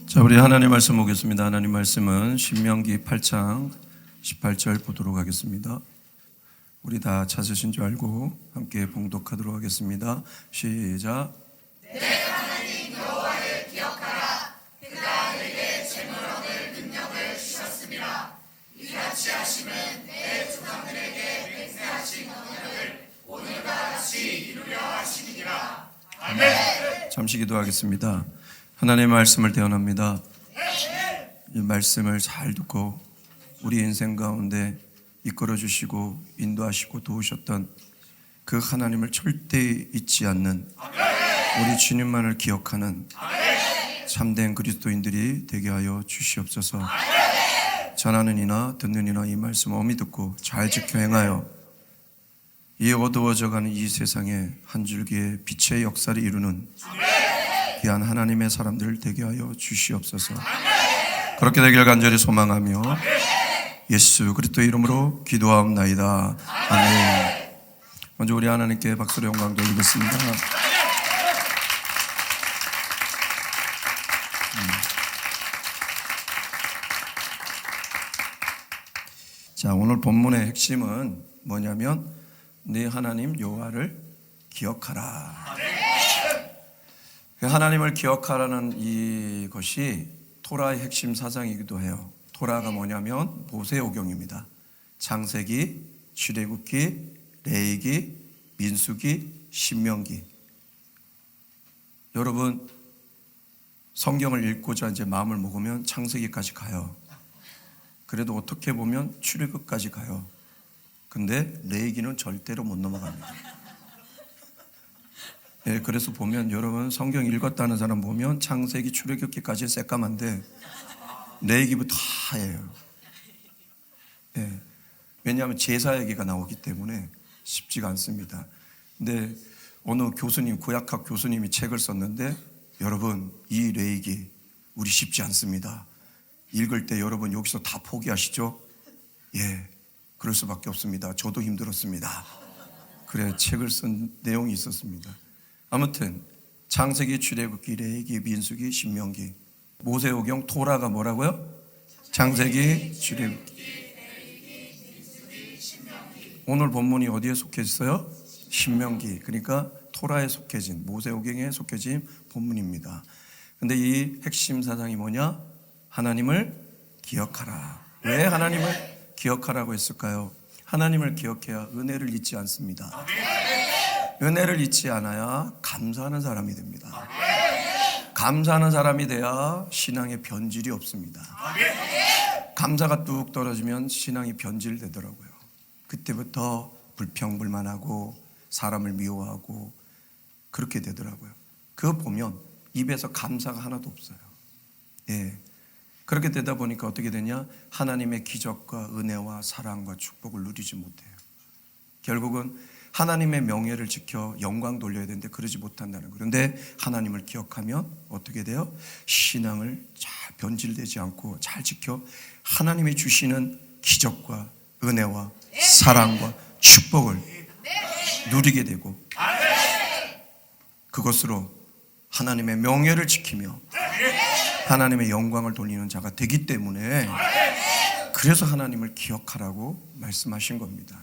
자, 우리 하나님 말씀 보겠습니다. 하나님 말씀은 신명기 8장 18절 보도록 하겠습니다. 우리 다 찾으신 줄 알고 함께 봉독하도록 하겠습니다. 시작. 내 하나님 여호와를 기억하라. 그가 내게 재물 얻을 능력을 주셨음이라. 이같이 하심은 내 조상들에게 맹세하신 언약을 오늘과 같이 이루려 하심이니라. 아멘. 잠시 기도하겠습니다. 하나님의 말씀을 대언합니다. 이 말씀을 잘 듣고 우리 인생 가운데 이끌어 주시고 인도하시고 도우셨던 그 하나님을 절대 잊지 않는 우리 주님만을 기억하는 참된 그리스도인들이 되게 하여 주시옵소서. 전하는 이나 듣는 이나 이 말씀 엄히 듣고 잘 지켜 행하여 이 어두워져가는 이 세상에 한 줄기의 빛의 역사를 이루는 귀한 하나님의 사람들 되게 하여 주시옵소서. 그렇게 되길 간절히 소망하며 예수 그리스도의 이름으로 기도하옵나이다. 아멘. 먼저 우리 하나님께 박수로 영광 돌리겠습니다. 자, 오늘 본문의 핵심은 뭐냐면 네 하나님 여호와를 기억하라. 하나님을 기억하라는 이것이 토라의 핵심 사상이기도 해요. 토라가 뭐냐면 모세오경입니다. 창세기, 출애굽기, 레위기, 민수기, 신명기. 여러분 성경을 읽고자 이제 마음을 먹으면 창세기까지 가요. 그래도 어떻게 보면 출애굽까지 가요. 근데 레위기는 절대로 못 넘어갑니다. 예, 그래서 보면 여러분 성경 읽었다는 사람 보면 창세기 출애굽기까지 새까만데 레위기부터 하얘요. 예, 왜냐하면 제사 얘기가 나오기 때문에 쉽지가 않습니다. 근데 어느 교수님, 구약학 교수님이 책을 썼는데 여러분 이 레위기 우리 쉽지 않습니다. 읽을 때 여러분 여기서 다 포기하시죠? 예, 그럴 수밖에 없습니다. 저도 힘들었습니다. 그래 책을 쓴 내용이 있었습니다. 아무튼 창세기, 출애굽기, 레위기, 민수기, 신명기, 모세오경, 토라가 뭐라고요? 창세기, 출애굽기, 오늘 본문이 어디에 속해 있어요? 신명기. 그러니까 토라에 속해진, 모세오경에 속해진 본문입니다. 근데 이 핵심 사상이 뭐냐? 하나님을 기억하라. 왜 하나님을 기억하라고 했을까요? 하나님을 기억해야 은혜를 잊지 않습니다. 은혜를 잊지 않아야 감사하는 사람이 됩니다. 감사하는 사람이 돼야 신앙에 변질이 없습니다. 감사가 뚝 떨어지면 신앙이 변질되더라고요. 그때부터 불평불만하고 사람을 미워하고 그렇게 되더라고요. 그거 보면 입에서 감사가 하나도 없어요. 예. 그렇게 되다 보니까 어떻게 되냐? 하나님의 기적과 은혜와 사랑과 축복을 누리지 못해요. 결국은 하나님의 명예를 지켜 영광 돌려야 되는데 그러지 못한다는 거예요. 그런데 하나님을 기억하면 어떻게 돼요? 신앙을 잘 변질되지 않고 잘 지켜 하나님이 주시는 기적과 은혜와 사랑과 축복을 누리게 되고 그것으로 하나님의 명예를 지키며 하나님의 영광을 돌리는 자가 되기 때문에 그래서 하나님을 기억하라고 말씀하신 겁니다.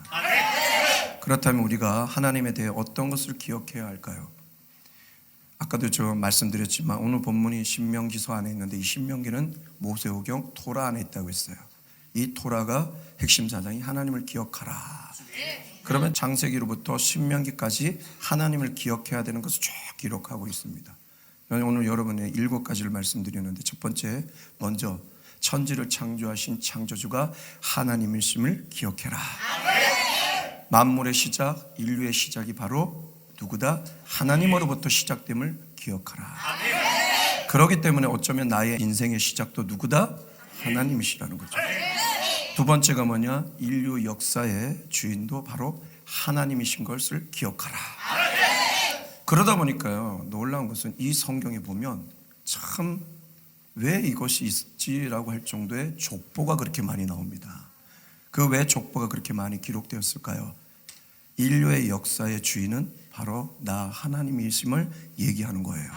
그렇다면 우리가 하나님에 대해 어떤 것을 기억해야 할까요? 아까도 좀 말씀드렸지만 오늘 본문이 신명기서 안에 있는데 이 신명기는 모세오경 토라 안에 있다고 했어요. 이 토라가 핵심 사상이 하나님을 기억하라. 그러면 창세기로부터 신명기까지 하나님을 기억해야 되는 것을 쭉 기록하고 있습니다. 오늘 여러분의 7가지를 말씀드렸는데 첫 번째, 먼저 천지를 창조하신 창조주가 하나님이심을 기억해라. 만물의 시작, 인류의 시작이 바로 누구다? 하나님으로부터 시작됨을 기억하라. 그렇기 때문에 어쩌면 나의 인생의 시작도 누구다? 하나님이시라는 거죠. 두 번째가 뭐냐? 인류 역사의 주인도 바로 하나님이신 것을 기억하라. 그러다 보니까요, 놀라운 것은 이 성경에 보면 참 왜 이것이 있지라고 할 정도의 족보가 그렇게 많이 나옵니다. 그 왜 족보가 그렇게 많이 기록되었을까요? 인류의 역사의 주인은 바로 나 하나님이심을 얘기하는 거예요.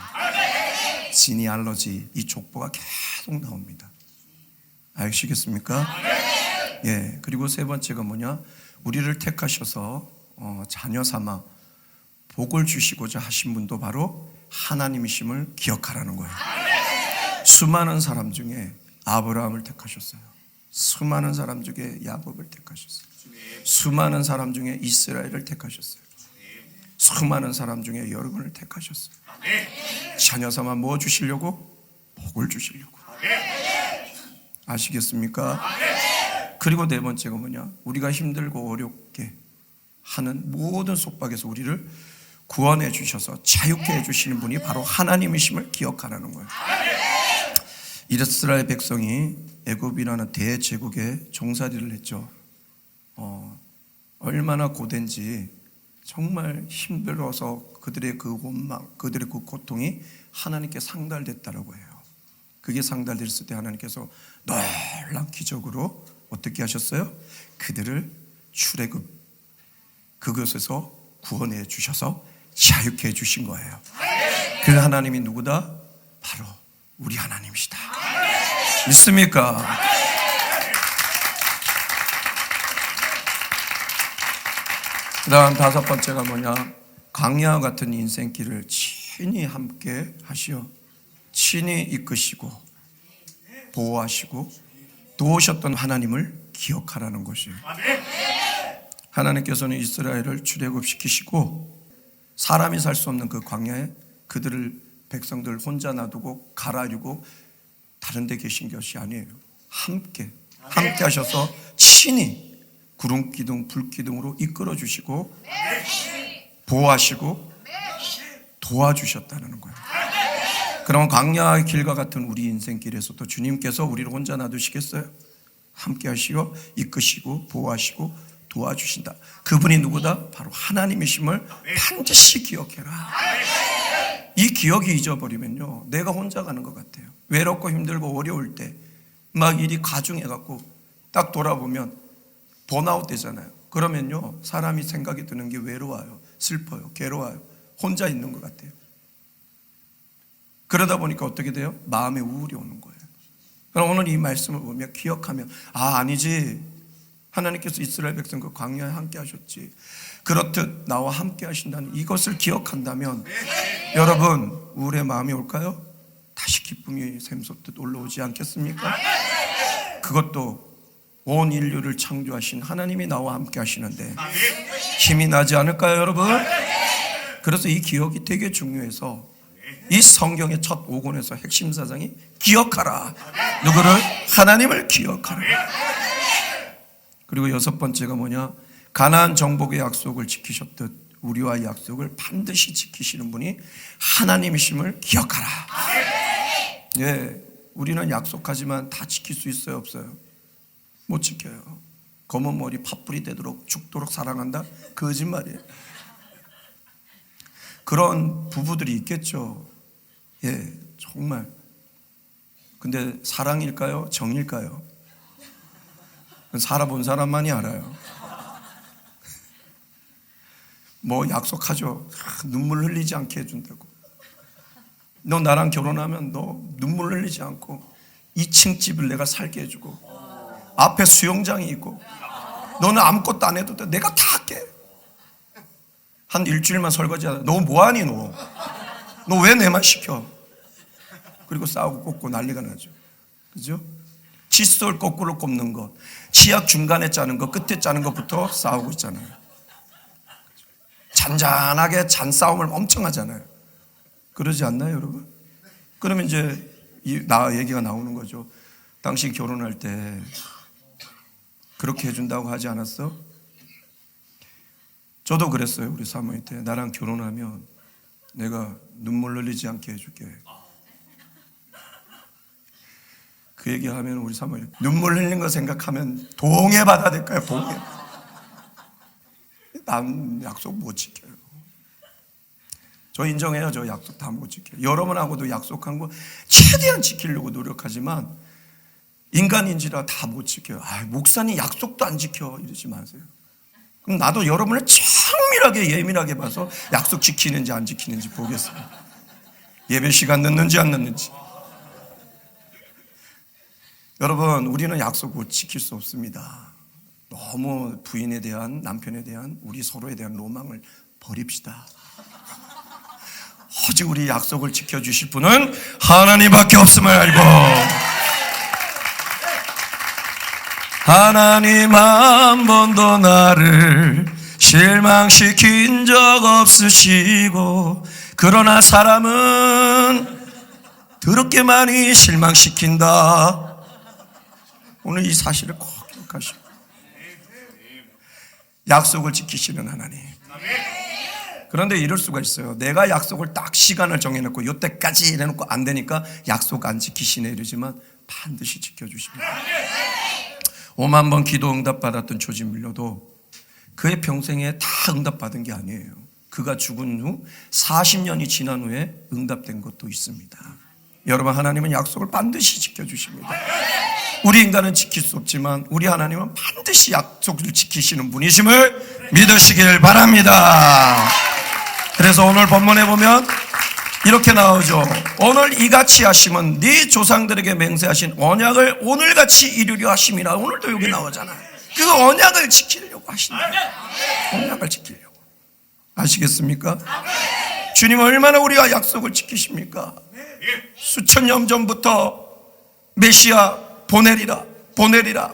지니알러지, 이 족보가 계속 나옵니다. 아시겠습니까? 예. 그리고 세 번째가 뭐냐? 우리를 택하셔서 자녀 삼아 복을 주시고자 하신 분도 바로 하나님이심을 기억하라는 거예요. 수많은 사람 중에 아브라함을 택하셨어요. 수많은 사람 중에 야곱을 택하셨어요. 수많은 사람 중에 이스라엘을 택하셨어요. 수많은 사람 중에 여러분을 택하셨어요. 자녀 삼아 뭐 주시려고? 복을 주시려고. 아시겠습니까? 그리고 네 번째가 뭐냐? 우리가 힘들고 어렵게 하는 모든 속박에서 우리를 구원해 주셔서 자유케 해 주시는 분이 바로 하나님이심을 기억하라는 거예요. 이스라엘 백성이 애굽이라는 대제국에 종살이를 했죠. 얼마나 고된지 정말 힘들어서 그들의 그 원망, 그들의 그 고통이 하나님께 상달됐다라고 해요. 그게 상달됐을 때 하나님께서 놀라운 기적으로 어떻게 하셨어요? 그들을 출애굽 그것에서 구원해 주셔서 자유케 해 주신 거예요. 그 하나님이 누구다? 바로 우리 하나님이시다. 믿습니까? 그 다음 다섯 번째가 뭐냐? 광야와 같은 인생길을 친히 함께 하시어 친히 이끄시고 보호하시고 도우셨던 하나님을 기억하라는 것이에요. 하나님께서는 이스라엘을 출애굽시키시고 사람이 살 수 없는 그 광야에 그들을 백성들 혼자 놔두고 가라앉히고 다른 데 계신 것이 아니에요. 함께 하셔서 친히 구름 기둥 불 기둥으로 이끌어 주시고 보호하시고 도와주셨다는 거예요. 그럼 광야의 길과 같은 우리 인생길에서도 주님께서 우리를 혼자 놔두시겠어요? 함께 하시고 이끄시고 보호하시고 도와주신다. 그분이 누구다? 바로 하나님이심을 반드시 기억해라. 이 기억이 잊어버리면요, 내가 혼자 가는 것 같아요. 외롭고 힘들고 어려울 때 막 일이 가중해갖고 딱 돌아보면 번아웃 되잖아요. 그러면요, 사람이 생각이 드는 게 외로워요, 슬퍼요, 괴로워요, 혼자 있는 것 같아요. 그러다 보니까 어떻게 돼요? 마음에 우울이 오는 거예요. 그럼 오늘 이 말씀을 보면 기억하면 아니지, 하나님께서 이스라엘 백성 그 광야에 함께 하셨지, 그렇듯 나와 함께 하신다는 이것을 기억한다면 여러분 우울의 마음이 올까요? 다시 기쁨이 샘솟듯 올라오지 않겠습니까? 그것도 온 인류를 창조하신 하나님이 나와 함께 하시는데 힘이 나지 않을까요, 여러분? 그래서 이 기억이 되게 중요해서 이 성경의 첫 5권에서 핵심 사상이 기억하라. 누구를? 하나님을 기억하라. 그리고 여섯 번째가 뭐냐? 가나안 정복의 약속을 지키셨듯 우리와의 약속을 반드시 지키시는 분이 하나님이심을 기억하라. 예, 우리는 약속하지만 다 지킬 수 있어요, 없어요? 못 지켜요. 검은 머리 팥불이 되도록 죽도록 사랑한다? 거짓말이에요. 그런 부부들이 있겠죠. 예, 정말. 근데 사랑일까요? 정일까요? 살아본 사람만이 알아요. 뭐 약속하죠. 눈물 흘리지 않게 해준다고. 너 나랑 결혼하면 너 눈물 흘리지 않고 2층 집을 내가 살게 해주고 앞에 수영장이 있고 너는 아무것도 안 해도 돼. 내가 다 할게. 한 일주일만 설거지하다. 너 뭐하니 너? 너 왜 내 말 시켜? 그리고 싸우고 꽂고 난리가 나죠. 그죠? 칫솔 거꾸로 꼽는 것, 치약 중간에 짜는 것, 끝에 짜는 것부터 싸우고 있잖아요. 잔잔하게 잔싸움을 엄청 하잖아요. 그러지 않나요, 여러분? 그러면 이제 얘기가 나오는 거죠. 당신 결혼할 때 그렇게 해준다고 하지 않았어? 저도 그랬어요. 우리 사모님 때 나랑 결혼하면 내가 눈물 흘리지 않게 해줄게. 그 얘기하면 우리 사모님 눈물 흘리는 거 생각하면 동해 받아야 될까요? 동해. 난 약속 못 지켜요. 저 인정해요. 저 약속 다 못 지켜요. 여러분하고도 약속한 거 최대한 지키려고 노력하지만 인간인지라 다 못 지켜요. 목사님 약속도 안 지켜 이러지 마세요. 그럼 나도 여러분을 정밀하게 예민하게 봐서 약속 지키는지 안 지키는지 보겠습니다. 예배 시간 늦는지 안 늦는지. 여러분, 우리는 약속을 지킬 수 없습니다. 너무 부인에 대한, 남편에 대한, 우리 서로에 대한 로망을 버립시다. 오직 우리 약속을 지켜주실 분은 하나님밖에 없음을 알고, 하나님 한 번도 나를 실망시킨 적 없으시고, 그러나 사람은 더럽게 많이 실망시킨다. 오늘 이 사실을 꼭 기억하시고, 약속을 지키시는 하나님. 그런데 이럴 수가 있어요. 내가 약속을 딱 시간을 정해놓고 요때까지 해놓고 안 되니까 약속 안 지키시네 이러지만 반드시 지켜주십니다. 5만 번 기도 응답받았던 조지밀러도 그의 평생에 다 응답받은 게 아니에요. 그가 죽은 후 40년이 지난 후에 응답된 것도 있습니다. 여러분, 하나님은 약속을 반드시 지켜주십니다. 우리 인간은 지킬 수 없지만 우리 하나님은 반드시 약속을 지키시는 분이심을 믿으시길 바랍니다. 그래서 오늘 본문에 보면 이렇게 나오죠. 오늘 이같이 하심은 네 조상들에게 맹세하신 언약을 오늘같이 이루려 하심이라. 오늘도 여기 나오잖아요. 그 언약을 지키려고 하신다. 언약을 지키려고. 아시겠습니까? 주님 얼마나 우리가 약속을 지키십니까? 수천 년 전부터 메시아 보내리라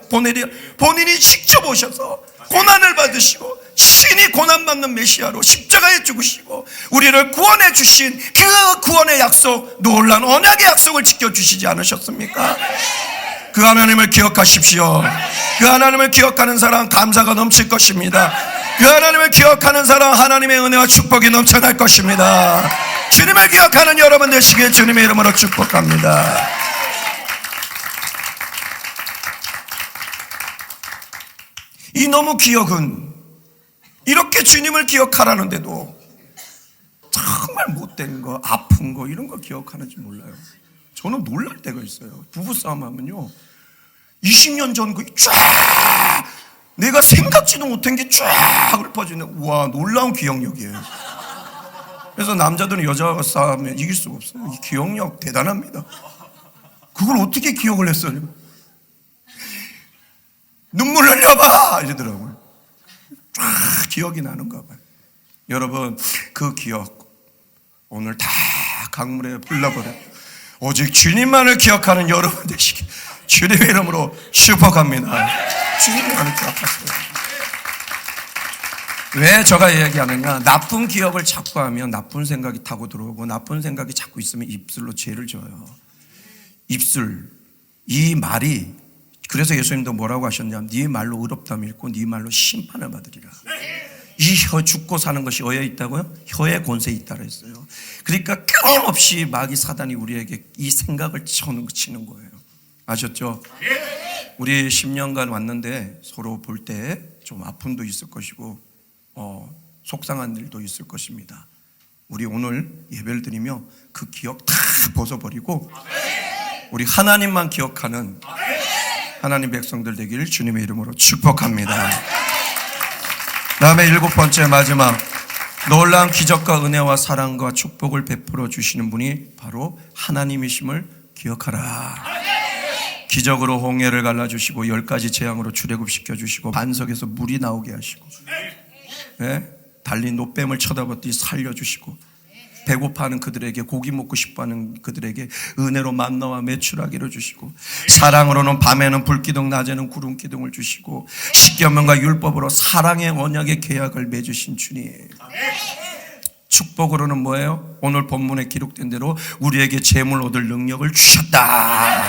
본인이 직접 오셔서 고난을 받으시고 친히 고난받는 메시아로 십자가에 죽으시고 우리를 구원해 주신 그 구원의 약속, 놀라운 언약의 약속을 지켜주시지 않으셨습니까? 그 하나님을 기억하십시오. 그 하나님을 기억하는 사람 감사가 넘칠 것입니다. 그 하나님을 기억하는 사람 하나님의 은혜와 축복이 넘쳐날 것입니다. 주님을 기억하는 여러분 되시길 주님의 이름으로 축복합니다. 이 너무 기억은 이렇게 주님을 기억하라는데도 정말 못된 거, 아픈 거 이런 거 기억하는지 몰라요. 저는 놀랄 때가 있어요. 부부싸움 하면요 20년 전 그 쫙 내가 생각지도 못한 게 쫙 읊어지는, 와, 놀라운 기억력이에요. 그래서 남자들은 여자가 싸우면 이길 수가 없어요. 이 기억력 대단합니다. 그걸 어떻게 기억을 했어요? 눈물 흘려봐 이러더라고요. 쫙 기억이 나는가 봐요. 여러분, 그 기억 오늘 다 강물에 흘러버려요. 오직 주님만을 기억하는 여러분 되시길 주님의 이름으로 축복합니다. 주님만을 기억하세요. 왜 제가 이야기하느냐, 나쁜 기억을 자꾸 하면 나쁜 생각이 타고 들어오고 나쁜 생각이 자꾸 있으면 입술로 죄를 져요. 입술, 이 말이, 그래서 예수님도 뭐라고 하셨냐면 네 말로 의롭다 밀고 네 말로 심판을 받으리라. 이 혀, 죽고 사는 것이 어디에 있다고요? 혀에 권세에 있다고 했어요. 그러니까 끊임없이 마귀 사단이 우리에게 이 생각을 치는 거예요. 아셨죠? 우리 10년간 왔는데 서로 볼 때 좀 아픔도 있을 것이고 속상한 일도 있을 것입니다. 우리 오늘 예배를 드리며 그 기억 다 벗어버리고 우리 하나님만 기억하는 하나님 백성들 되기를 주님의 이름으로 축복합니다. 다음에 7번째 마지막, 놀라운 기적과 은혜와 사랑과 축복을 베풀어 주시는 분이 바로 하나님이심을 기억하라. 기적으로 홍해를 갈라주시고 10가지 재앙으로 출애굽시켜 주시고 반석에서 물이 나오게 하시고, 네? 달린 노뱀을 쳐다봤더니 살려주시고, 배고파하는 그들에게, 고기 먹고 싶어하는 그들에게 은혜로 만나와 메추라기를 주시고, 사랑으로는 밤에는 불기둥 낮에는 구름기둥을 주시고, 십계명과 율법으로 사랑의 언약의 계약을 맺으신 주님. 축복으로는 뭐예요? 오늘 본문에 기록된 대로 우리에게 재물 얻을 능력을 주셨다.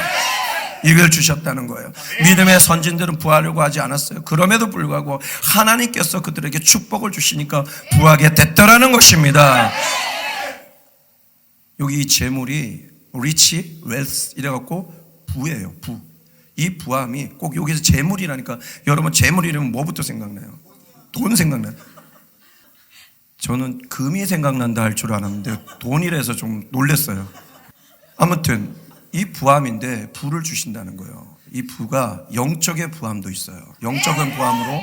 이걸 주셨다는 거예요. 믿음의 선진들은 부하려고 하지 않았어요. 그럼에도 불구하고 하나님께서 그들에게 축복을 주시니까 부하게 됐더라는 것입니다. 여기 이 재물이 리치, 웰스 이래갖고 부예요. 부. 이 부함이 꼭 여기서 재물이라니까, 여러분 재물 이러면 뭐부터 생각나요? 돈 생각나요. 저는 금이 생각난다 할 줄 알았는데 돈이라서 좀 놀랐어요. 아무튼 이 부함인데 부를 주신다는 거예요. 이 부가 영적의 부함도 있어요. 영적인 부함으로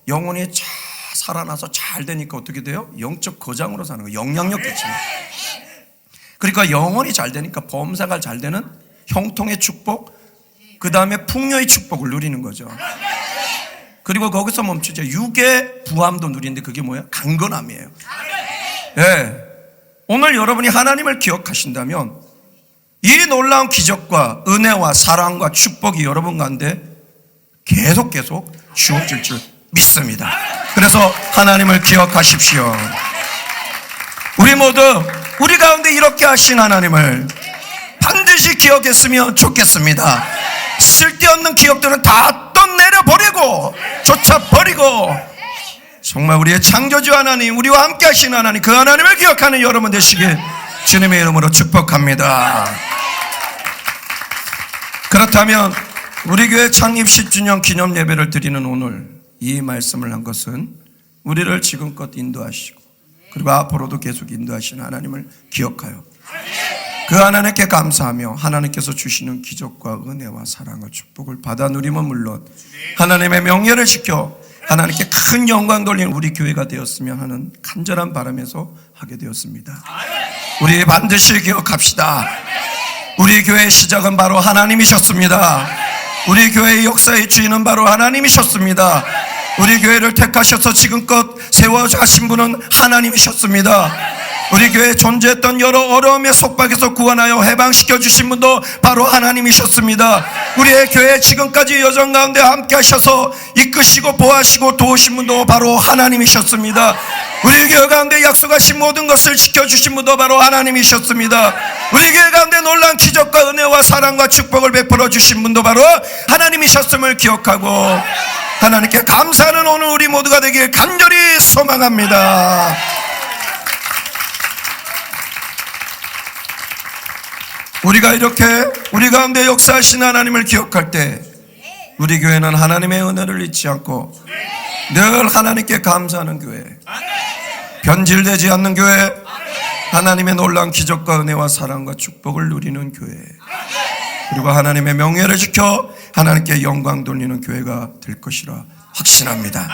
영혼이 잘 살아나서 잘 되니까 어떻게 돼요? 영적 거장으로 사는 거예요. 영향력 끼치는. 그러니까 영혼이 잘 되니까 범사가 잘 되는 형통의 축복, 그 다음에 풍요의 축복을 누리는 거죠. 그리고 거기서 멈추죠. 육의 부함도 누리는데 그게 뭐예요? 강건함이에요. 네. 오늘 여러분이 하나님을 기억하신다면 이 놀라운 기적과 은혜와 사랑과 축복이 여러분 가운데 계속 주어질 줄 믿습니다. 그래서 하나님을 기억하십시오. 우리 모두 우리 가운데 이렇게 하신 하나님을 반드시 기억했으면 좋겠습니다. 쓸데없는 기억들은 다 떠내려버리고 쫓아버리고 정말 우리의 창조주 하나님, 우리와 함께 하신 하나님, 그 하나님을 기억하는 여러분 되시길 주님의 이름으로 축복합니다. 그렇다면 우리 교회 창립 10주년 기념 예배를 드리는 오늘 이 말씀을 한 것은 우리를 지금껏 인도하시고 그리고 앞으로도 계속 인도하시는 하나님을 기억하여 그 하나님께 감사하며 하나님께서 주시는 기적과 은혜와 사랑과 축복을 받아 누리면 물론 하나님의 명예를 지켜 하나님께 큰 영광 돌리는 우리 교회가 되었으면 하는 간절한 바람에서 하게 되었습니다. 우리 반드시 기억합시다. 우리 교회의 시작은 바로 하나님이셨습니다. 우리 교회의 역사의 주인은 바로 하나님이셨습니다. 우리 교회를 택하셔서 지금껏 세워가신 분은 하나님이셨습니다. 우리 교회에 존재했던 여러 어려움의 속박에서 구원하여 해방시켜 주신 분도 바로 하나님이셨습니다. 우리의 교회 지금까지 여정 가운데 함께 하셔서 이끄시고 보호하시고 도우신 분도 바로 하나님이셨습니다. 우리 교회 가운데 약속하신 모든 것을 지켜주신 분도 바로 하나님이셨습니다. 우리 교회 가운데 놀라운 기적과 은혜와 사랑과 축복을 베풀어 주신 분도 바로 하나님이셨음을 기억하고 하나님께 감사하는 오늘 우리 모두가 되길 간절히 소망합니다. 우리가 이렇게 우리 가운데 역사하신 하나님을 기억할 때 우리 교회는 하나님의 은혜를 잊지 않고 늘 하나님께 감사하는 교회, 변질되지 않는 교회, 하나님의 놀라운 기적과 은혜와 사랑과 축복을 누리는 교회, 그리고 하나님의 명예를 지켜 하나님께 영광 돌리는 교회가 될 것이라 확신합니다.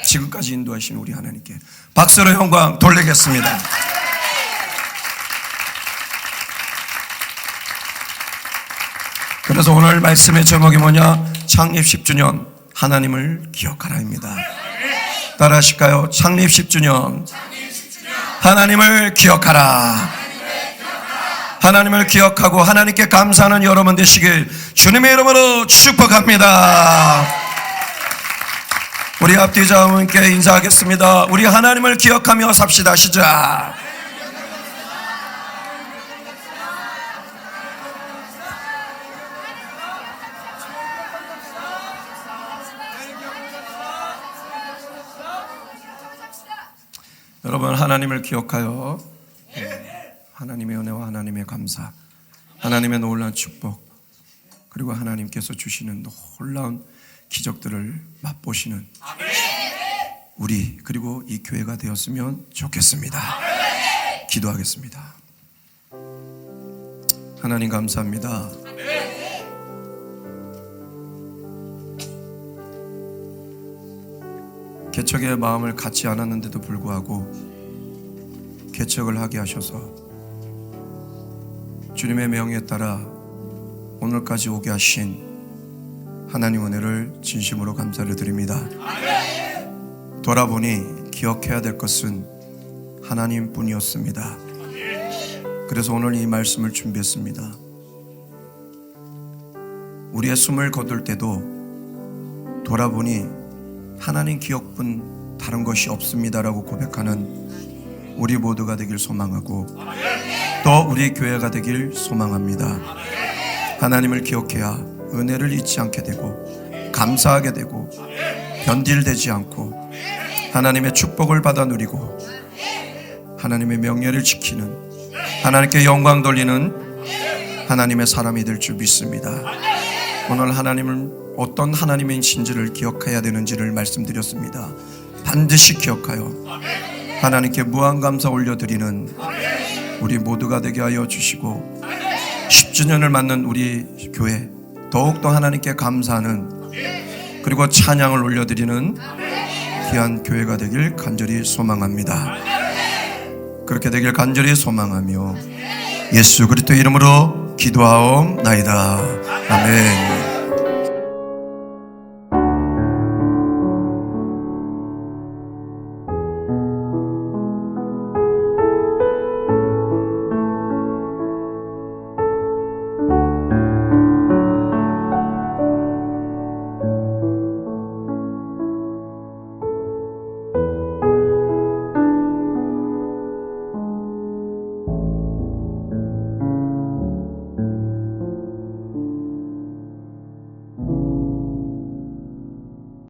지금까지 인도하신 우리 하나님께 박수로 영광 돌리겠습니다. 그래서 오늘 말씀의 제목이 뭐냐? 창립 10주년 하나님을 기억하라입니다. 따라 하실까요? 창립 10주년 하나님을 기억하라. 하나님을 기억하고 하나님께 감사하는 여러분 되시길 주님의 이름으로 축복합니다. 우리 앞뒤자 함께 인사하겠습니다. 우리 하나님을 기억하며 삽시다. 시작. 여러분 하나님을 기억하여 하나님의 은혜와 하나님의 감사, 하나님의 놀라운 축복, 그리고 하나님께서 주시는 놀라운 기적들을 맛보시는 우리 그리고 이 교회가 되었으면 좋겠습니다. 기도하겠습니다. 하나님 감사합니다. 개척의 마음을 갖지 않았는데도 불구하고 개척을 하게 하셔서 주님의 명에 따라 오늘까지 오게 하신 하나님 은혜를 진심으로 감사를 드립니다. 돌아보니 기억해야 될 것은 하나님뿐이었습니다. 그래서 오늘 이 말씀을 준비했습니다. 우리의 숨을 거둘 때도 돌아보니 하나님 기억뿐 다른 것이 없습니다라고 고백하는 우리 모두가 되길 소망하고 또 우리 교회가 되길 소망합니다. 하나님을 기억해야 은혜를 잊지 않게 되고 감사하게 되고 변질되지 않고 하나님의 축복을 받아 누리고 하나님의 명예를 지키는 하나님께 영광 돌리는 하나님의 사람이 될 줄 믿습니다. 오늘 하나님을 어떤 하나님이신지를 기억해야 되는지를 말씀드렸습니다. 반드시 기억하여 하나님께 무한감사 올려드리는 우리 모두가 되게 하여 주시고 10주년을 맞는 우리 교회 더욱더 하나님께 감사하는 그리고 찬양을 올려드리는 귀한 교회가 되길 간절히 소망합니다. 그렇게 되길 간절히 소망하며 예수 그리스도의 이름으로 기도하옵나이다. 아멘.